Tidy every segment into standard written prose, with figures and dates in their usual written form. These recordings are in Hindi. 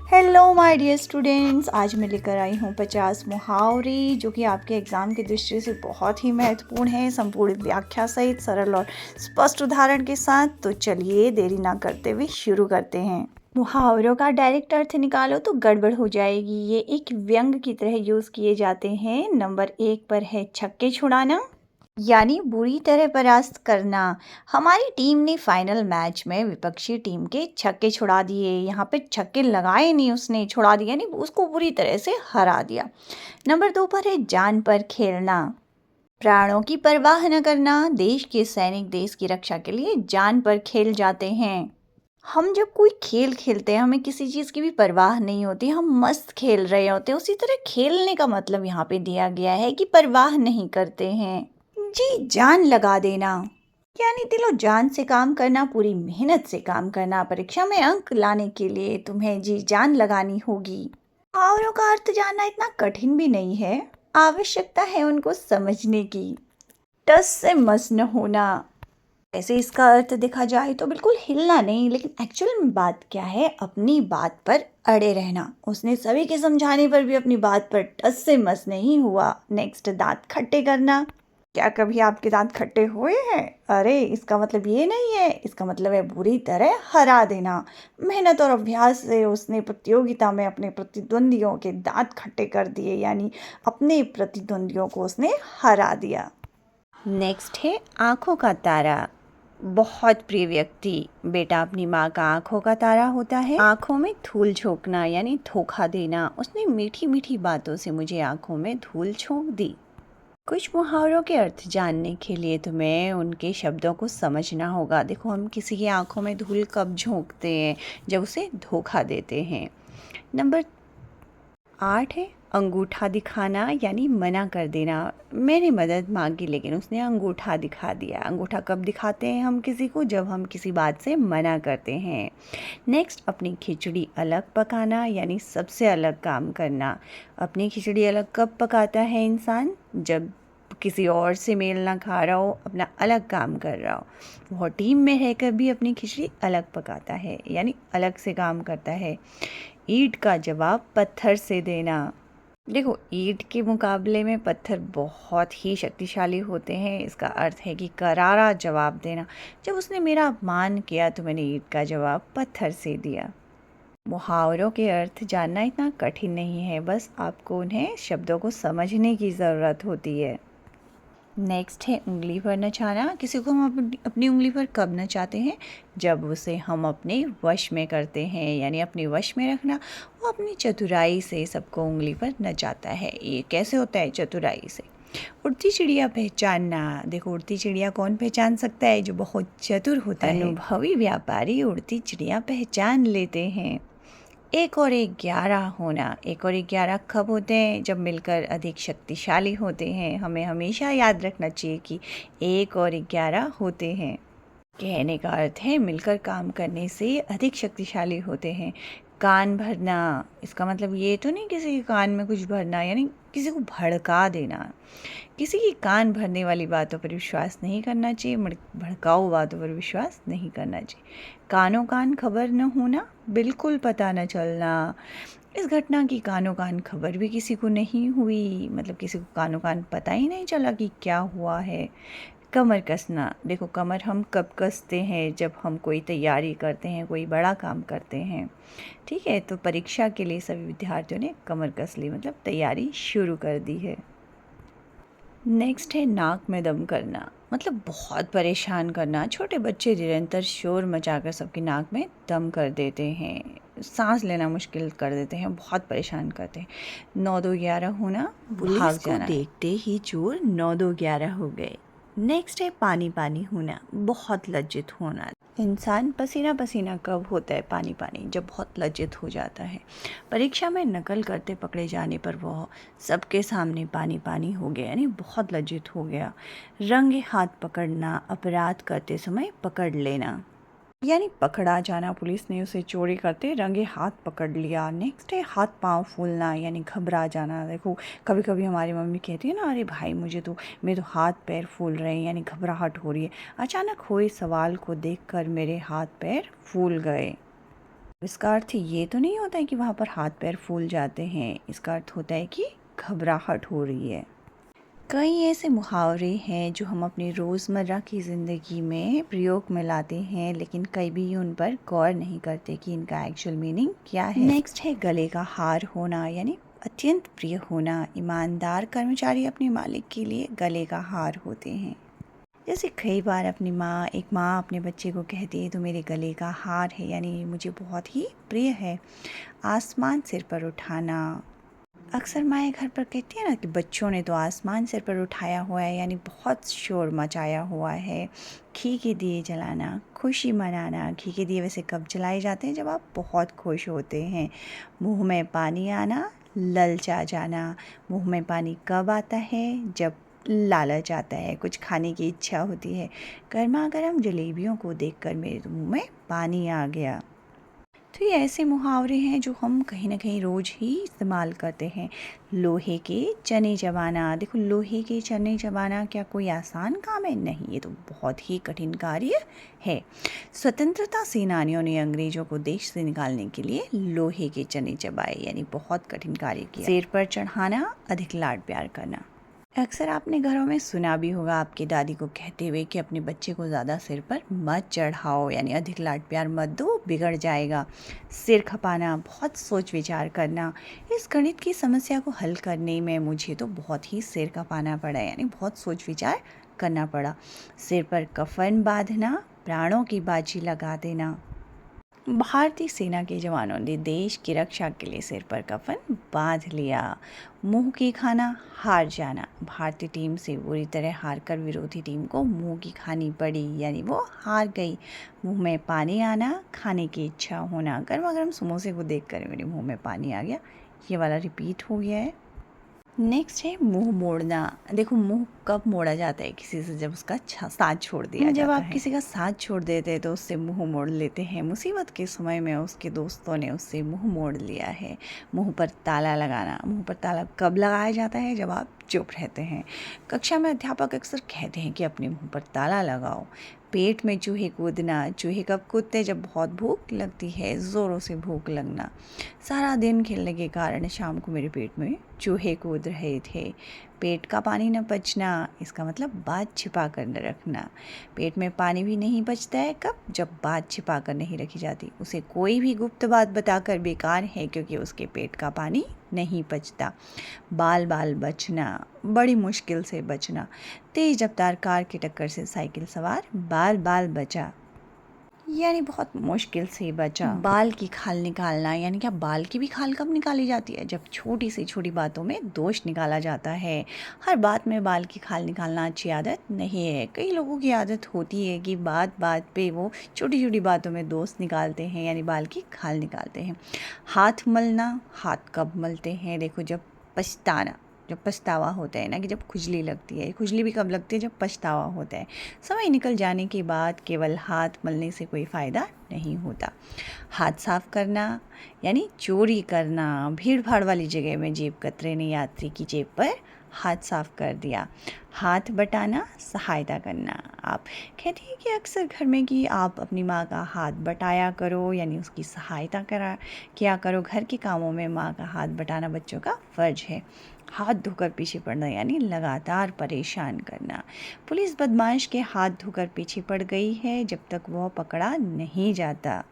हेलो माय डियर स्टूडेंट्स, आज मैं लेकर आई हूँ 50 मुहावरे जो कि आपके एग्ज़ाम की दृष्टि से बहुत ही महत्वपूर्ण है, संपूर्ण व्याख्या सहित सरल और स्पष्ट उदाहरण के साथ। तो चलिए देरी ना करते हुए शुरू करते हैं। मुहावरों का डायरेक्ट अर्थ निकालो तो गड़बड़ हो जाएगी। ये एक व्यंग की तरह यूज़ किए जाते हैं। नंबर 1 पर है छक्के छुड़ाना, यानी बुरी तरह परास्त करना। हमारी टीम ने फाइनल मैच में विपक्षी टीम के छक्के छुड़ा दिए। यहाँ पे छक्के लगाए नहीं, उसने छुड़ा दिया, यानी उसको बुरी तरह से हरा दिया। नंबर 2 पर है जान पर खेलना, प्राणों की परवाह न करना। देश के सैनिक देश की रक्षा के लिए जान पर खेल जाते हैं। हम जब कोई खेल खेलते हैं, हमें किसी चीज़ की भी परवाह नहीं होती, हम मस्त खेल रहे होते हैं। उसी तरह खेलने का मतलब यहाँ पे दिया गया है कि परवाह नहीं करते हैं। जी जान लगा देना, यानी दिलो जान से काम करना, पूरी मेहनत से काम करना। परीक्षा में अंक लाने के लिए तुम्हें जी जान लगानी होगी। मुहावरों का अर्थ जानना इतना कठिन भी नहीं है, आवश्यकता है उनको समझने की। टस से मस न होना, ऐसे इसका अर्थ देखा जाए तो बिल्कुल हिलना नहीं, लेकिन एक्चुअल में बात क्या है, अपनी बात पर अड़े रहना। उसने सभी के समझाने पर भी अपनी बात पर टस से मस नहीं हुआ। नेक्स्ट, दांत खट्टे करना। क्या कभी आपके दांत खट्टे हुए हैं? अरे इसका मतलब ये नहीं है, इसका मतलब है बुरी तरह हरा देना। मेहनत और अभ्यास से उसने प्रतियोगिता में अपने प्रतिद्वंदियों के दांत खट्टे कर दिए, यानी अपने प्रतिद्वंदियों को उसने हरा दिया। नेक्स्ट है आंखों का तारा। बहुत प्रिय व्यक्ति बेटा अपनी माँ का आंखों का तारा होता है। आंखों में धूल झोंकना यानी धोखा देना। उसने मीठी मीठी बातों से मुझे आंखों में धूल झोंक दी। कुछ मुहावरों के अर्थ जानने के लिए तुम्हें उनके शब्दों को समझना होगा। देखो, हम किसी की आंखों में धूल कब झोंकते हैं? जब उसे धोखा देते हैं। नंबर 8 है अंगूठा दिखाना, यानी मना कर देना। मैंने मदद मांगी लेकिन उसने अंगूठा दिखा दिया। अंगूठा कब दिखाते हैं हम किसी को? जब हम किसी बात से मना करते हैं। नेक्स्ट, अपनी खिचड़ी अलग पकाना, यानी सबसे अलग काम करना। अपनी खिचड़ी अलग कब पकाता है इंसान? जब किसी और से मेल ना खा रहा हो, अपना अलग काम कर रहा हो। वो टीम में रहकर भी अपनी खिचड़ी अलग पकाता है, यानी अलग से काम करता है। ईंट का जवाब पत्थर से देना। देखो, ईंट के मुकाबले में पत्थर बहुत ही शक्तिशाली होते हैं। इसका अर्थ है कि करारा जवाब देना। जब उसने मेरा अपमान किया तो मैंने ईंट का जवाब पत्थर से दिया। मुहावरों के अर्थ जानना इतना कठिन नहीं है, बस आपको उन्हें शब्दों को समझने की ज़रूरत होती है। नेक्स्ट है उंगली पर नचाना। किसी को हम अपनी उंगली पर कब नचाते हैं? जब उसे हम अपने वश में करते हैं, यानी अपने वश में रखना। वो अपनी चतुराई से सबको उंगली पर नचाता है। ये कैसे होता है? चतुराई से। उड़ती चिड़िया पहचानना। देखो, उड़ती चिड़िया कौन पहचान सकता है? जो बहुत चतुर होता है। अनुभवी व्यापारी उड़ती चिड़िया पहचान लेते हैं। 1 और 1 11 होना। 1 और 1 11 कब होते हैं? जब मिलकर अधिक शक्तिशाली होते हैं। हमें हमेशा याद रखना चाहिए कि 1 और 1 11 होते हैं। कहने का अर्थ है मिलकर काम करने से अधिक शक्तिशाली होते हैं। कान भरना, इसका मतलब ये तो नहीं किसी के कान में कुछ भरना, यानी किसी को भड़का देना। किसी की कान भरने वाली बातों पर विश्वास नहीं करना चाहिए, भड़काऊ बातों पर विश्वास नहीं करना चाहिए। कानों कान खबर न होना, बिल्कुल पता न चलना। इस घटना की कानों कान खबर भी किसी को नहीं हुई, मतलब किसी को कानों कान पता ही नहीं चला कि क्या हुआ है। कमर कसना। देखो, कमर हम कब कसते हैं? जब हम कोई तैयारी करते हैं, कोई बड़ा काम करते हैं। ठीक है, तो परीक्षा के लिए सभी विद्यार्थियों ने कमर कस ली, मतलब तैयारी शुरू कर दी है। नेक्स्ट है नाक में दम करना, मतलब बहुत परेशान करना। छोटे बच्चे निरंतर शोर मचाकर सबकी नाक में दम कर देते हैं, सांस लेना मुश्किल कर देते हैं, बहुत परेशान करते हैं। 9 2 11 होना, भाग जाना। देखते ही चोर 9 2 11 हो गए। नेक्स्ट है पानी पानी होना, बहुत लज्जित होना। इंसान पसीना पसीना कब होता है? पानी पानी, जब बहुत लज्जित हो जाता है। परीक्षा में नकल करते पकड़े जाने पर वह सबके सामने पानी पानी हो गया, यानी बहुत लज्जित हो गया। रंगे हाथ पकड़ना, अपराध करते समय पकड़ लेना, यानी पकड़ा जाना। पुलिस ने उसे चोरी करते रंगे हाथ पकड़ लिया। नेक्स्ट है हाथ पांव फूलना, यानी घबरा जाना। देखो, कभी कभी हमारी मम्मी कहती है ना, अरे भाई मेरे तो हाथ पैर फूल रहे हैं, यानी घबराहट हो रही है। अचानक हुए सवाल को देखकर मेरे हाथ पैर फूल गए। इसका अर्थ ये तो नहीं होता है कि वहाँ पर हाथ पैर फूल जाते हैं, इसका अर्थ होता है कि घबराहट हो रही है। कई ऐसे मुहावरे हैं जो हम अपनी रोज़मर्रा की ज़िंदगी में प्रयोग में लाते हैं, लेकिन कभी उन पर गौर नहीं करते कि इनका एक्चुअल मीनिंग क्या है। नेक्स्ट है गले का हार होना, यानी अत्यंत प्रिय होना। ईमानदार कर्मचारी अपने मालिक के लिए गले का हार होते हैं। जैसे कई बार एक माँ अपने बच्चे को कहती है तो मेरे गले का हार है, यानी मुझे बहुत ही प्रिय है। आसमान सिर पर उठाना, अक्सर माएँ घर पर कहती है ना कि बच्चों ने तो आसमान सिर पर उठाया हुआ है, यानी बहुत शोर मचाया हुआ है। घी के दिए जलाना, खुशी मनाना। घी के दिए वैसे कब जलाए जाते हैं? जब आप बहुत खुश होते हैं। मुंह में पानी आना, ललचा जाना। मुंह में पानी कब आता है? जब लालच आता है, कुछ खाने की इच्छा होती है। गर्मा गर्म जलेबियों को देखकर मेरे तो मुंह में पानी आ गया। तो ये ऐसे मुहावरे हैं जो हम कहीं ना कहीं रोज़ ही इस्तेमाल करते हैं। लोहे के चने चबाना, देखो लोहे के चने चबाना क्या कोई आसान काम है? नहीं, ये तो बहुत ही कठिन कार्य है। स्वतंत्रता सेनानियों ने अंग्रेजों को देश से निकालने के लिए लोहे के चने चबाए, यानी बहुत कठिन कार्य किया। सिर पर चढ़ाना, अधिक लाड प्यार करना। अक्सर आपने घरों में सुना भी होगा आपकी दादी को कहते हुए कि अपने बच्चे को ज़्यादा सिर पर मत चढ़ाओ, यानी अधिक लाड प्यार मत दो, बिगड़ जाएगा। सिर खपाना, बहुत सोच विचार करना। इस गणित की समस्या को हल करने में मुझे तो बहुत ही सिर खपाना पड़ा, यानी बहुत सोच विचार करना पड़ा। सिर पर कफन बांधना, प्राणों की बाजी लगा देना। भारतीय सेना के जवानों ने देश की रक्षा के लिए सिर पर कफन बांध लिया। मुंह की खाना, हार जाना। भारतीय टीम से बुरी तरह हारकर विरोधी टीम को मुंह की खानी पड़ी, यानी वो हार गई। मुंह में पानी आना, खाने की इच्छा होना। गर्मा गर्म समोसे को देखकर मेरे मुंह में पानी आ गया। ये वाला रिपीट हो गया है। नेक्स्ट है मुंह मोड़ना। देखो मुंह कब मोड़ा जाता है किसी से? जब उसका साथ छोड़ दिया जाता है। जब आप किसी का साथ छोड़ देते हैं तो उससे मुंह मोड़ लेते हैं। मुसीबत के समय में उसके दोस्तों ने उससे मुंह मोड़ लिया है। मुंह पर ताला लगाना। मुंह पर ताला कब लगाया जाता है? जब आप चुप रहते हैं। कक्षा में अध्यापक अक्सर कहते हैं कि अपने मुंह पर ताला लगाओ। पेट में चूहे कूदना। चूहे कब कूदते हैं? जब बहुत भूख लगती है, ज़ोरों से भूख लगना। सारा दिन खेलने के कारण शाम को मेरे पेट में चूहे कूद रहे थे। पेट का पानी न पचना, इसका मतलब बात छिपा कर न रखना। पेट में पानी भी नहीं पचता है कब? जब बात छिपा कर नहीं रखी जाती। उसे कोई भी गुप्त बात बताकर बेकार है, क्योंकि उसके पेट का पानी नहीं पचता। बाल बाल बचना, बड़ी मुश्किल से बचना। तेज रफ्तार कार की टक्कर से साइकिल सवार बाल बाल बचा, यानी बहुत मुश्किल से बचा। बाल की खाल निकालना, यानी क्या बाल की भी खाल कब निकाली जाती है? जब छोटी से छोटी बातों में दोष निकाला जाता है। हर बात में बाल की खाल निकालना अच्छी आदत नहीं है। कई लोगों की आदत होती है कि बात बात पे वो छोटी छोटी बातों में दोष निकालते हैं, यानी बाल की खाल निकालते हैं। हाथ मलना, हाथ कब मलते हैं? देखो जब पछतावा होता है ना, कि जब खुजली लगती है। खुजली भी कब लगती है? जब पछतावा होता है। समय निकल जाने के बाद केवल हाथ मलने से कोई फ़ायदा नहीं होता। हाथ साफ करना, यानी चोरी करना। भीड़ भाड़ वाली जगह में जेब कतरे ने यात्री की जेब पर हाथ साफ कर दिया। हाथ बटाना, सहायता करना। आप कहती हैं कि अक्सर घर में कि आप अपनी माँ का हाथ बटाया करो, यानी उसकी सहायता किया करो। घर के कामों में माँ का हाथ बटाना बच्चों का फ़र्ज है। हाथ धोकर पीछे पड़ना, यानी लगातार परेशान करना। पुलिस बदमाश के हाथ धोकर पीछे पड़ गई है जब तक वह पकड़ा नहीं जाता।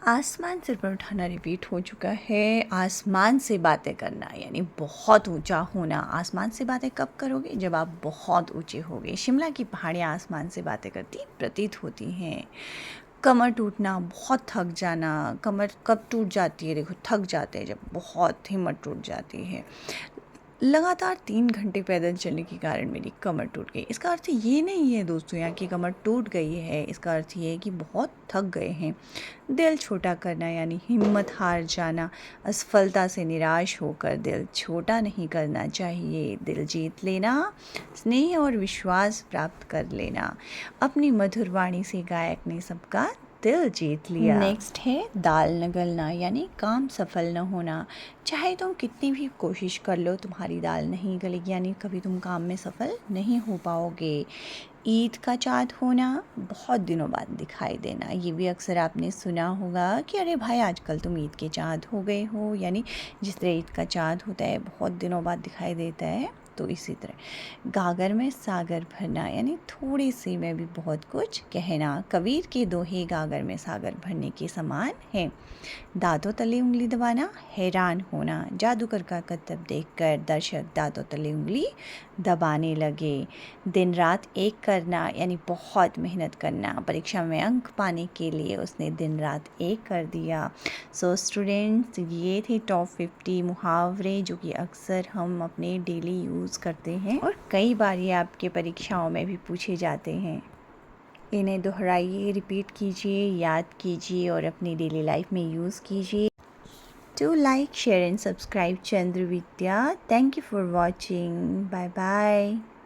आसमान सिर पर उठाना रिपीट हो चुका है। आसमान से बातें करना, यानी बहुत ऊंचा होना। आसमान से बातें कब करोगे? जब आप बहुत ऊंचे होगे। शिमला की पहाड़ियाँ आसमान से बातें करती प्रतीत होती हैं। कमर टूटना, बहुत थक जाना। कमर कब टूट जाती है? देखो थक जाते हैं जब बहुत हिम्मत टूट जाती है। लगातार 3 घंटे पैदल चलने के कारण मेरी कमर टूट गई। इसका अर्थ ये नहीं है दोस्तों यहाँ की कमर टूट गई है, इसका अर्थ ये है कि बहुत थक गए हैं। दिल छोटा करना, यानी हिम्मत हार जाना। असफलता से निराश होकर दिल छोटा नहीं करना चाहिए। दिल जीत लेना, स्नेह और विश्वास प्राप्त कर लेना। अपनी मधुर वाणी से गायक ने सबका दिल जीत लिया। नेक्स्ट है दाल न गलना, यानी काम सफल न होना। चाहे तुम कितनी भी कोशिश कर लो, तुम्हारी दाल नहीं गलेगी, यानी कभी तुम काम में सफल नहीं हो पाओगे। ईद का चाँद होना, बहुत दिनों बाद दिखाई देना। ये भी अक्सर आपने सुना होगा कि अरे भाई आजकल तुम ईद के चाँद हो गए हो, यानी जिस तरह ईद का चाँद होता है बहुत दिनों बाद दिखाई देता है, तो इसी तरह गागर में सागर भरना, यानी थोड़ी सी में भी बहुत कुछ कहना। कबीर के दोहे गागर में सागर भरने के समान है। दांतों तले उंगली दबाना, हैरान होना। जादूगर का करतब देखकर दर्शक दांतों तले उंगली दबाने लगे। दिन रात एक करना, यानी बहुत मेहनत करना। परीक्षा में अंक पाने के लिए उसने दिन रात एक कर दिया। सो स्टूडेंट्स, ये थे टॉप 50 मुहावरे जो कि अक्सर हम अपने डेली यूज़ करते हैं और कई बार ये आपके परीक्षाओं में भी पूछे जाते हैं। इन्हें दोहराइए, रिपीट कीजिए, याद कीजिए और अपनी डेली लाइफ में यूज़ कीजिए। Do like, share and subscribe Chandra Vidya. Thank you for watching. Bye bye.